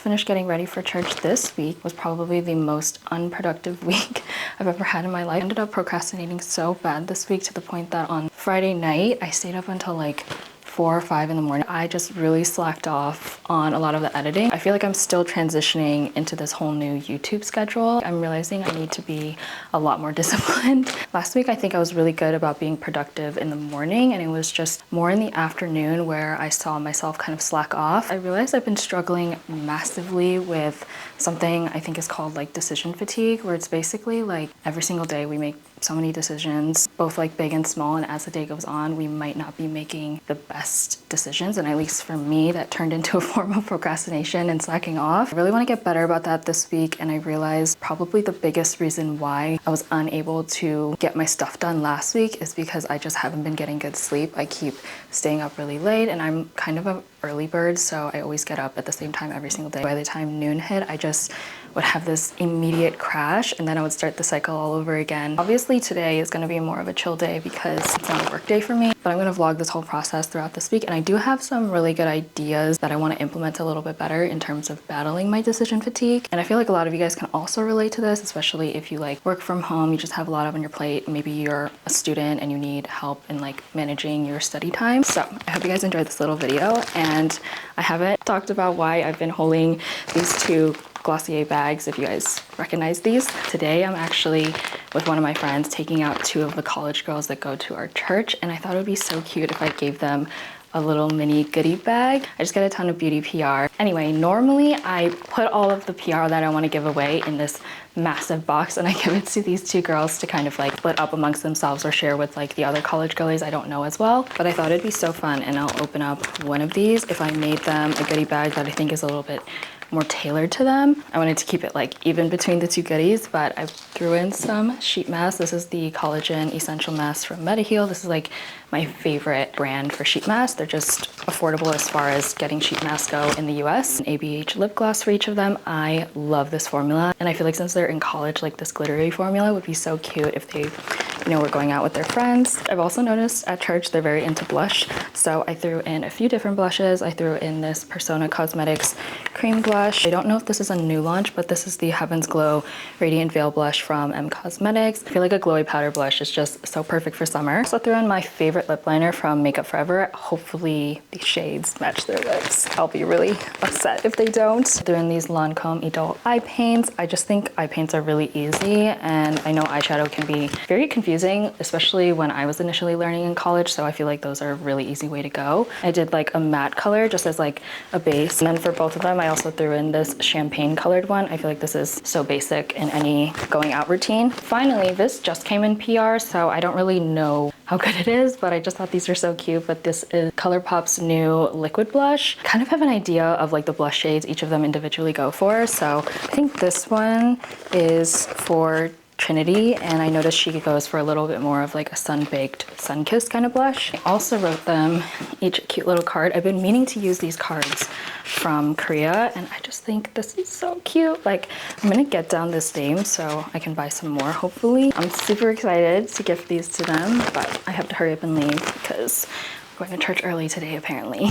finished getting ready for church. This week was probably the most unproductive week I've ever had in my life. I ended up procrastinating so bad this week to the point that on Friday night, I stayed up until like 4 or 5 in the morning. I just really slacked off on a lot of the editing. I feel like I'm still transitioning into this whole new YouTube schedule. I'm realizing I need to be a lot more disciplined. Last week, I think I was really good about being productive in the morning, and it was just more in the afternoon where I saw myself kind of slack off. I realized I've been struggling massively with something I think is called like decision fatigue, where it's basically like every single day we make so many decisions, both like big and small, and as the day goes on, we might not be making the best decisions, and at least for me, that turned into a form of procrastination and slacking off. I really want to get better about that this week, and I realized probably the biggest reason why I was unable to get my stuff done last week is because I just haven't been getting good sleep. I keep staying up really late, and I'm kind of an early bird, so I always get up at the same time every single day. By the time noon hit, I just would have this immediate crash, and then I would start the cycle all over again. Obviously today is going to be more of a chill day because it's not a work day for me, but I'm going to vlog this whole process throughout this week, and I do have some really good ideas that I want to implement a little bit better in terms of battling my decision fatigue. And I feel like a lot of you guys can also relate to this, especially if you like work from home, you just have a lot on your plate. Maybe you're a student and you need help in like managing your study time. So I hope you guys enjoyed this little video, and I haven't talked about why I've been holding these two Glossier bags, if you guys recognize these. Today I'm actually with one of my friends taking out 2 of the college girls that go to our church, and I thought it would be so cute if I gave them a little mini goodie bag. I just get a ton of beauty PR. Anyway, normally I put all of the PR that I want to give away in this massive box, and I give it to these 2 girls to kind of like split up amongst themselves or share with like the other college girlies I don't know as well. But I thought it'd be so fun, and I'll open up one of these if I made them a goodie bag that I think is a little bit more tailored to them. I wanted to keep it like even between the 2 goodies, but I threw in some sheet masks. This is the Collagen Essential Mask from Mediheal. This is like my favorite brand for sheet masks. They're just affordable as far as getting sheet masks go in the US. An ABH lip gloss for each of them. I love this formula, and I feel like since they're in college, like this glittery formula would be so cute if they, you know, were going out with their friends. I've also noticed at church they're very into blush, so I threw in a few different blushes. I threw in this Persona Cosmetics cream blush. I don't know if this is a new launch, but this is the Heaven's Glow Radiant Veil Blush from M Cosmetics. I feel like a glowy powder blush is just so perfect for summer. I also threw in my favorite lip liner from Makeup Forever. Hopefully these shades match their lips. I'll be really upset if they don't. I threw in these Lancome Adult eye paints. I just think eye paints are really easy, and I know eyeshadow can be very confusing, especially when I was initially learning in college, so I feel like those are a really easy way to go. I did like a matte color just as like a base, and then for both of them I also threw in this champagne colored one. I feel like this is so basic in any going out routine. Finally, this just came in PR, so I don't really know how good it is, but I just thought these are so cute. But this is ColourPop's new liquid blush. Kind of have an idea of like the blush shades each of them individually go for. So I think this one is for Trinity, and I noticed she goes for a little bit more of like a sun-baked, sun-kissed kind of blush. I also wrote them each a cute little card. I've been meaning to use these cards from Korea, and I just think this is so cute. Like, I'm gonna get down this name so I can buy some more, hopefully. I'm super excited to gift these to them, but I have to hurry up and leave because I'm going to church early today, apparently.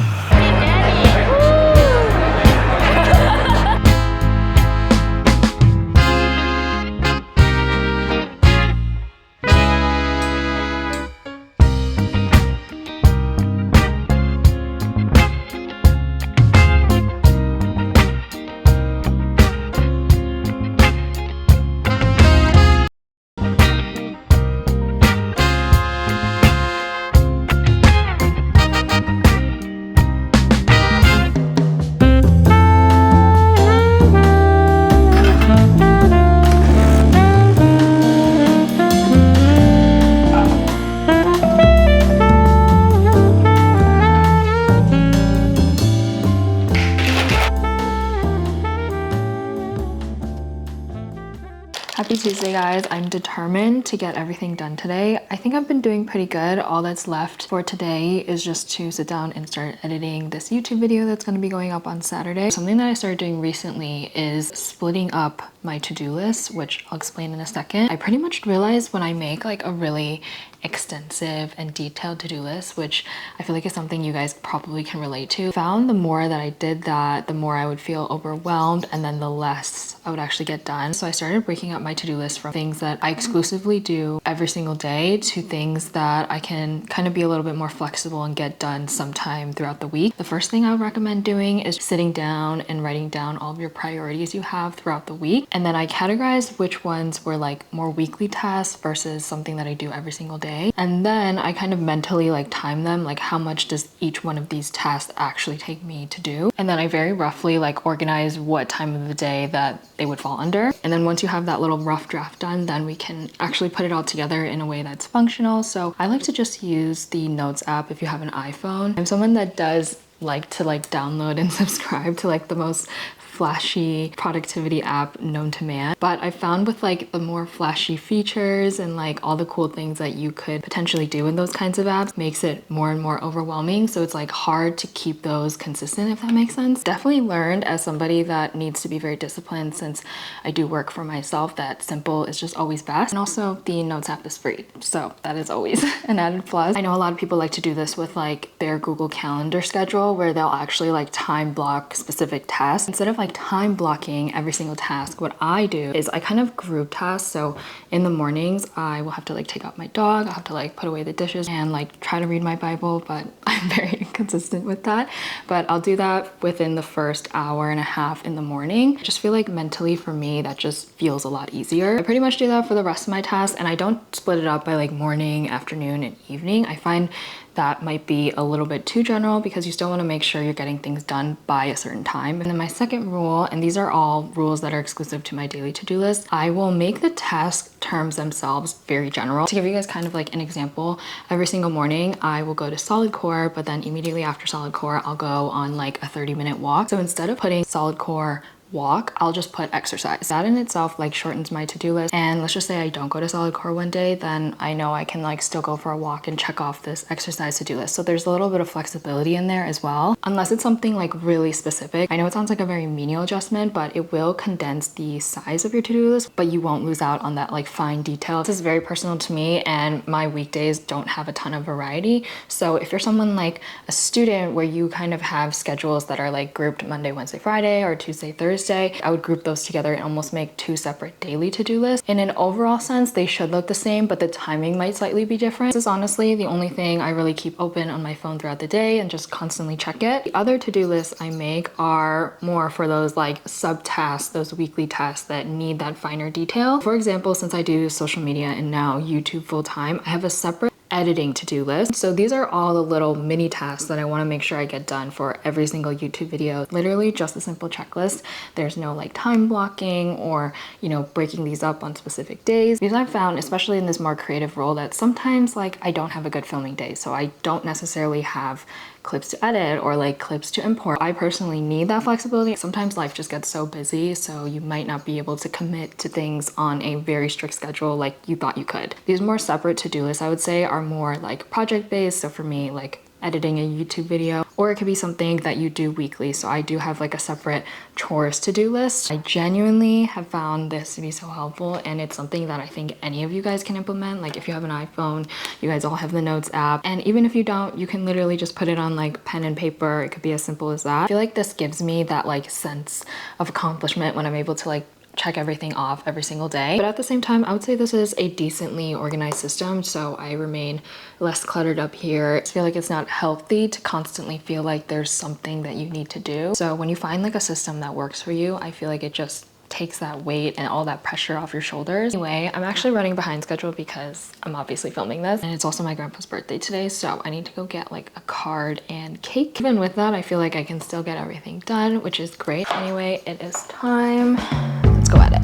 Happy Tuesday, guys. I'm determined to get everything done today. I think I've been doing pretty good. All that's left for today is just to sit down and start editing this YouTube video that's going to be going up on Saturday. Something that I started doing recently is splitting up my to-do list, which I'll explain in a second. I pretty much realized when I make like a really extensive and detailed to-do list, which I feel like is something you guys probably can relate to, found the more that I did that, the more I would feel overwhelmed, and then the less I would actually get done. So I started breaking up my to-do list from things that I exclusively do every single day to things that I can kind of be a little bit more flexible and get done sometime throughout the week. The first thing I would recommend doing is sitting down and writing down all of your priorities you have throughout the week. And then I categorized which ones were like more weekly tasks versus something that I do every single day. And then I kind of mentally like time them, like how much does each one of these tasks actually take me to do. And then I very roughly like organize what time of the day that they would fall under. And then once you have that little rough draft done, then we can actually put it all together in a way that's functional. So I like to just use the Notes app if you have an iPhone. I'm someone that does like to like download and subscribe to like the most flashy productivity app known to man, but I found with like the more flashy features and like all the cool things that you could potentially do in those kinds of apps makes it more and more overwhelming. So it's like hard to keep those consistent, if that makes sense. Definitely learned as somebody that needs to be very disciplined, since I do work for myself, that simple is just always best. And also the Notes app is free, so that is always an added plus. I know a lot of people like to do this with like their Google Calendar schedule, where they'll actually like time block specific tasks instead of like time blocking every single task. What I do is I kind of group tasks. So in the mornings I will have to like take out my dog, I'll have to like put away the dishes and like try to read my Bible, but I'm very inconsistent with that. But I'll do that within the first hour and a half in the morning. I just feel like mentally for me that just feels a lot easier. I pretty much do that for the rest of my tasks, and I don't split it up by like morning, afternoon, and evening. I find that might be a little bit too general because you still want to make sure you're getting things done by a certain time. And then my second rule, and these are all rules that are exclusive to my daily to-do list, I will make the task terms themselves very general. To give you guys kind of like an example, every single morning I will go to solid core, but then immediately after solid core I'll go on like a 30-minute walk. So instead of putting solid core walk, I'll just put exercise. That in itself like shortens my to-do list. And let's just say I don't go to solid core one day, then I know I can like still go for a walk and check off this exercise to-do list. So there's a little bit of flexibility in there as well, unless it's something like really specific. I know it sounds like a very menial adjustment, but it will condense the size of your to-do list, but you won't lose out on that like fine detail. This is very personal to me, and my weekdays don't have a ton of variety. So if you're someone like a student where you kind of have schedules that are like grouped Monday, Wednesday, Friday, or Tuesday, Thursday, I would group those together and almost make two separate daily to-do lists. In an overall sense, they should look the same, but the timing might slightly be different. This is honestly the only thing I really keep open on my phone throughout the day and just constantly check it. The other to-do lists I make are more for those like sub-tasks, those weekly tasks that need that finer detail. For example, since I do social media and now YouTube full-time, I have a separate editing to-do list. So these are all the little mini tasks that I want to make sure I get done for every single YouTube video. Literally just a simple checklist. There's no like time blocking or, you know, breaking these up on specific days. Because I've found, especially in this more creative role, that sometimes like I don't have a good filming day, so I don't necessarily have clips to edit or like clips to import. I personally need that flexibility. Sometimes life just gets so busy, so you might not be able to commit to things on a very strict schedule like you thought you could. These more separate to-do lists, I would say, are more like project based. So for me, like editing a YouTube video, or it could be something that you do weekly. So I do have like a separate chores to-do list. I genuinely have found this to be so helpful, and it's something that I think any of you guys can implement. Like if you have an iPhone, you guys all have the Notes app, and even if you don't, you can literally just put it on like pen and paper. It could be as simple as that. I feel like this gives me that like sense of accomplishment when I'm able to like check everything off every single day. But at the same time, I would say this is a decently organized system, so I remain less cluttered up here. I feel like it's not healthy to constantly feel like there's something that you need to do. So when you find like a system that works for you, I feel like it just takes that weight and all that pressure off your shoulders. Anyway, I'm actually running behind schedule because I'm obviously filming this, and it's also my grandpa's birthday today, so I need to go get like a card and cake. Even with that, I feel like I can still get everything done, which is great. Anyway, it is time. Let's go at it.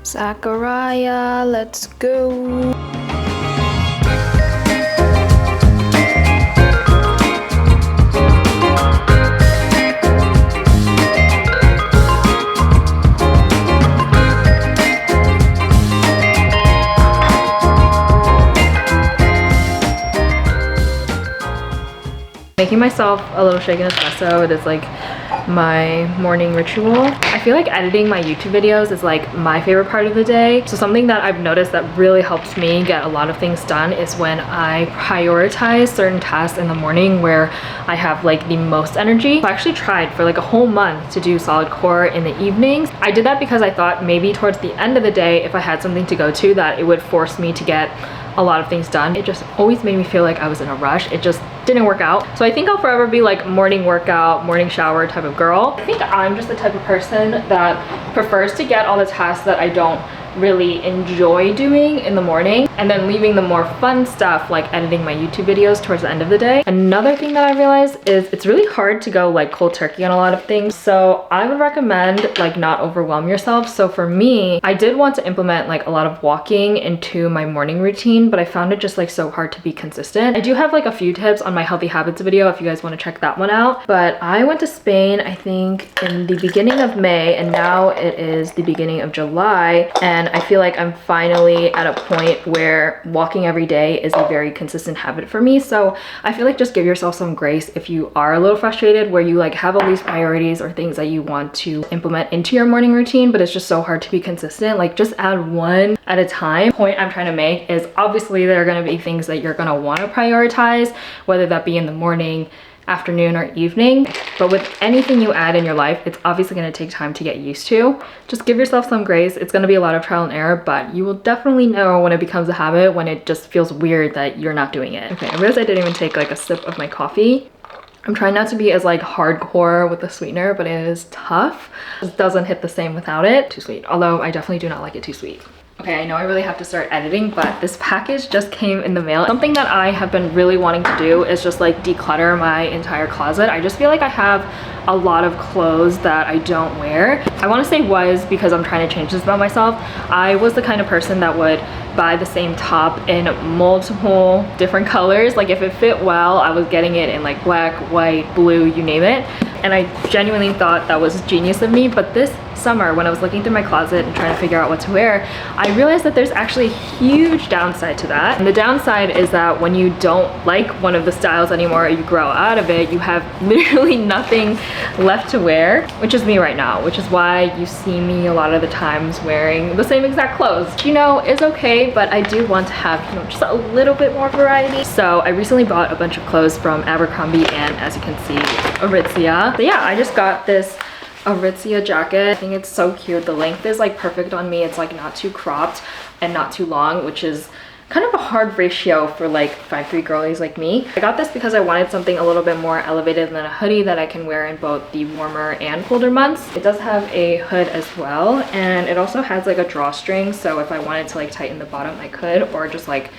So Zachariah, let's go. Making myself a little shaken espresso. It is like my morning ritual. I feel like editing my YouTube videos is like my favorite part of the day. So something that I've noticed that really helps me get a lot of things done is when I prioritize certain tasks in the morning where I have like the most energy. I actually tried for like a whole month to do solid core in the evenings. I did that because I thought maybe towards the end of the day, if I had something to go to, that it would force me to get a lot of things done. It just always made me feel like I was in a rush. It just didn't work out. So I think I'll forever be like morning workout, morning shower type of girl. I think I'm just the type of person that prefers to get all the tasks that I don't really enjoy doing in the morning and then leaving the more fun stuff like editing my YouTube videos towards the end of the day. Another thing that I realized is it's really hard to go like cold turkey on a lot of things. So I would recommend like not overwhelm yourself. So for me, I did want to implement like a lot of walking into my morning routine, but I found it just like so hard to be consistent. I do have like a few tips on my healthy habits video if you guys want to check that one out. But I went to Spain, I think in the beginning of May, and now it is the beginning of July. And I feel like I'm finally at a point where walking every day is a very consistent habit for me. So I feel like just give yourself some grace if you are a little frustrated where you like have all these priorities or things that you want to implement into your morning routine, but it's just so hard to be consistent. Like just add one at a time. The point I'm trying to make is obviously there are going to be things that you're going to want to prioritize, whether that be in the morning, afternoon, or evening. But with anything you add in your life, it's obviously going to take time to get used to. Just give yourself some grace. It's going to be a lot of trial and error, but you will definitely know when it becomes a habit, when it just feels weird that you're not doing it. Okay, I realized I didn't even take like a sip of my coffee. I'm trying not to be as like hardcore with the sweetener, but it is tough. It doesn't hit the same without it. Too sweet, although I definitely do not like it too sweet. Okay, I know I really have to start editing, but this package just came in the mail. Something that I have been really wanting to do is just like declutter my entire closet. I just feel like I have a lot of clothes that I don't wear. I want to say was because I'm trying to change this about myself. I was the kind of person that would buy the same top in multiple different colors. Like if it fit well, I was getting it in like black, white, blue, you name it. And I genuinely thought that was genius of me. But this summer, when I was looking through my closet and trying to figure out what to wear, I realized that there's actually a huge downside to that. And the downside is that when you don't like one of the styles anymore or you grow out of it, you have literally nothing left to wear, which is me right now, which is why you see me a lot of the times wearing the same exact clothes. You know, it's okay, but I do want to have, you know, just a little bit more variety. So I recently bought a bunch of clothes from Abercrombie and, as you can see, Aritzia. So yeah, I just got this aritzia jacket. I think it's so cute. The length is like perfect on me. It's like not too cropped and not too long, which is kind of a hard ratio for like 5'3" girlies like me. I got this because I wanted something a little bit more elevated than a hoodie that I can wear in both the warmer and colder months. It does have a hood as well, and it also has like a drawstring, so if I wanted to like tighten the bottom I could, or just like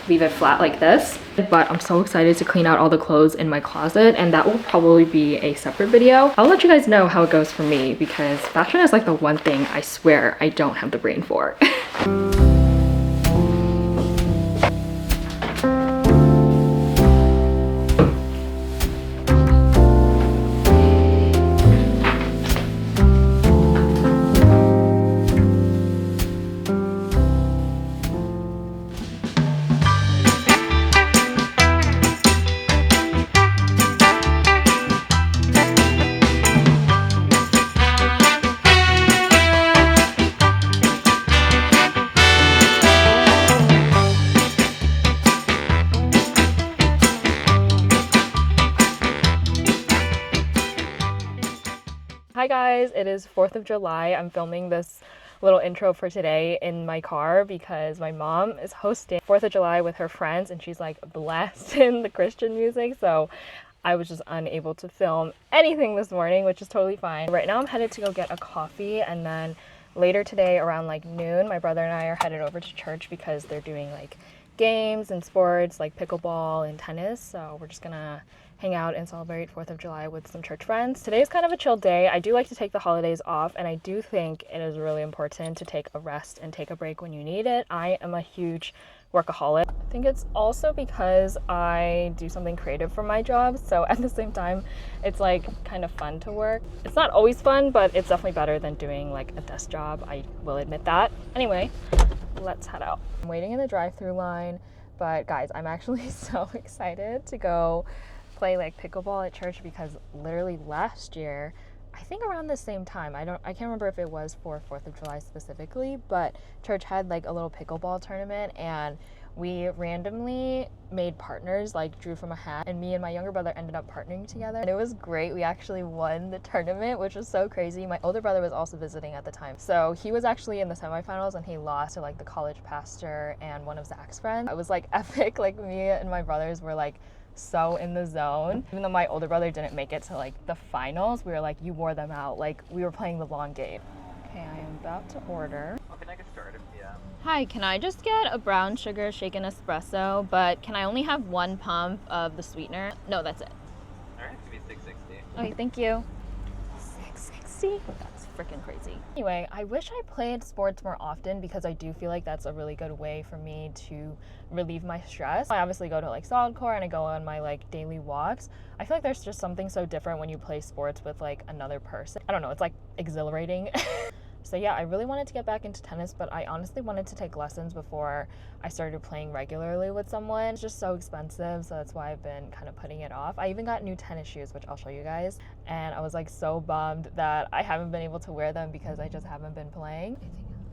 leave it flat like this. But I'm so excited to clean out all the clothes in my closet, and that will probably be a separate video. I'll let you guys know how it goes for me, because fashion is like the one thing I swear I don't have the brain for. Hi guys, it is 4th of July. I'm filming this little intro for today in my car because my mom is hosting 4th of July with her friends, and she's like blasting the Christian music, so I was just unable to film anything this morning, which is totally fine. Right now I'm headed to go get a coffee, and then later today around like noon, my brother and I are headed over to church because they're doing like games and sports like pickleball and tennis. So we're just gonna hang out and celebrate 4th of July with some church friends. Today is kind of a chill day. I do like to take the holidays off, and I do think it is really important to take a rest and take a break when you need it. I am a huge workaholic. I think it's also because I do something creative for my job, so at the same time it's like kind of fun to work. It's not always fun, but it's definitely better than doing like a desk job, I will admit that. Anyway, let's head out. I'm waiting in the drive-through line, but guys, I'm actually so excited to go play like pickleball at church because literally last year, I think around the same time, I can't remember if it was for 4th of July specifically, but church had like a little pickleball tournament, and we randomly made partners, like drew from a hat, and me and my younger brother ended up partnering together, and it was great. We actually won the tournament, which was so crazy. My older brother was also visiting at the time, so he was actually in the semifinals, and he lost to like the college pastor and one of Zach's friends. It was like epic. Like me and my brothers were like so in the zone. Even though my older brother didn't make it to like the finals, we were like, you wore them out. Like we were playing the long game. Okay, I am about to order. Oh, can I get started? Yeah. Hi, can I just get a brown sugar shaken espresso, but can I only have 1 pump of the sweetener? No, that's it. Alright, it's gonna be $6.60. Okay, thank you. $6.60? That's freaking crazy. Anyway, I wish I played sports more often because I do feel like that's a really good way for me to relieve my stress. I obviously go to like solid core and I go on my like daily walks. I feel like there's just something so different when you play sports with like another person. I don't know, it's like exhilarating. So yeah, I really wanted to get back into tennis, but I honestly wanted to take lessons before I started playing regularly with someone. It's just so expensive, so that's why I've been kind of putting it off. I even got new tennis shoes, which I'll show you guys, and I was like so bummed that I haven't been able to wear them because I just haven't been playing.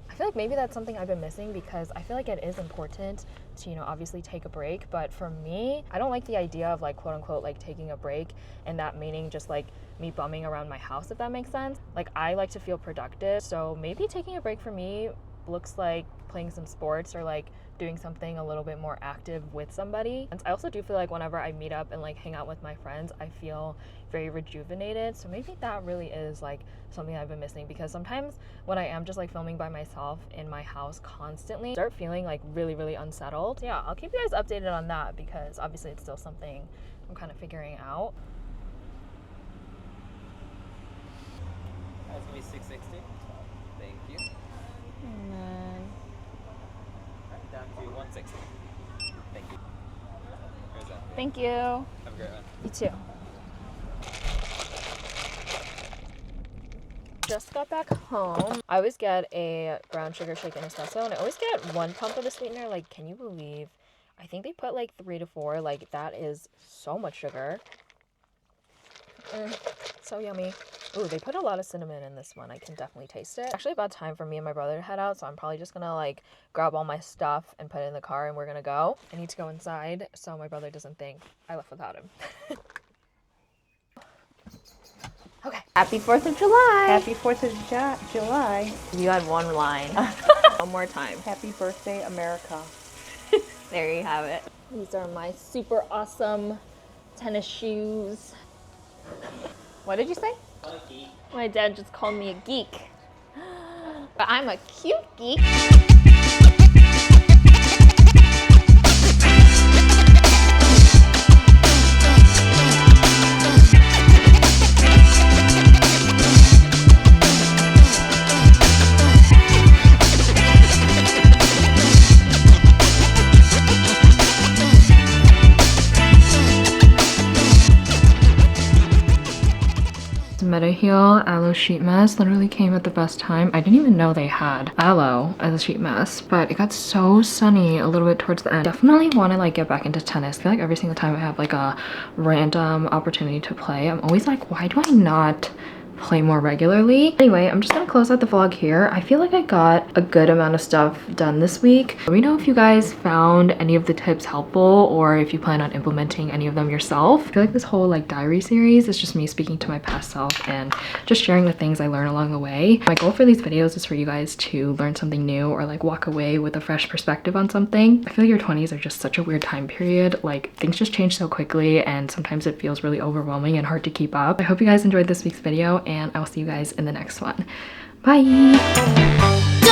I feel like maybe that's something I've been missing because I feel like it is important to, you know, obviously take a break. But for me, I don't like the idea of like quote unquote like taking a break and that meaning just like me bumming around my house, if that makes sense. Like I like to feel productive. So maybe taking a break for me looks like playing some sports or like doing something a little bit more active with somebody. And I also do feel like whenever I meet up and like hang out with my friends, I feel very rejuvenated. So maybe that really is like something I've been missing, because sometimes when I am just like filming by myself in my house constantly, I start feeling like really unsettled. Yeah, I'll keep you guys updated on that because obviously it's still something I'm kind of figuring out. That's gonna be $6.60. Thank you. And then... Alright, down to $1.60. Thank you. There's that. Thank you. Have a great one. You too. Just got back home. I always get a brown sugar shaken espresso, and I always get 1 pump of the sweetener. Like, can you believe? I think they put like 3 to 4. Like, that is so much sugar. So yummy. Ooh, they put a lot of cinnamon in this one. I can definitely taste it. Actually about time for me and my brother to head out, so I'm probably just gonna like grab all my stuff and put it in the car and we're gonna go. I need to go inside so my brother doesn't think I left without him. Okay. Happy 4th of July. Happy 4th of July. You had one line. One more time. Happy birthday, America. There you have it. These are my super awesome tennis shoes. What did you say? Funky. My dad just called me a geek. But I'm a cute geek. Meta Heel aloe sheet mask literally came at the best time. I didn't even know they had aloe as a sheet mask, but it got so sunny a little bit towards the end. Definitely want to like get back into tennis. I feel like every single time I have like a random opportunity to play, I'm always like, why do I not play more regularly? Anyway, I'm just gonna close out the vlog here. I feel like I got a good amount of stuff done this week. Let me know if you guys found any of the tips helpful or if you plan on implementing any of them yourself. I feel like this whole like diary series is just me speaking to my past self and just sharing the things I learn along the way. My goal for these videos is for you guys to learn something new or like walk away with a fresh perspective on something. I feel like your 20s are just such a weird time period. Like things just change so quickly and sometimes it feels really overwhelming and hard to keep up. I hope you guys enjoyed this week's video and I will see you guys in the next one. Bye!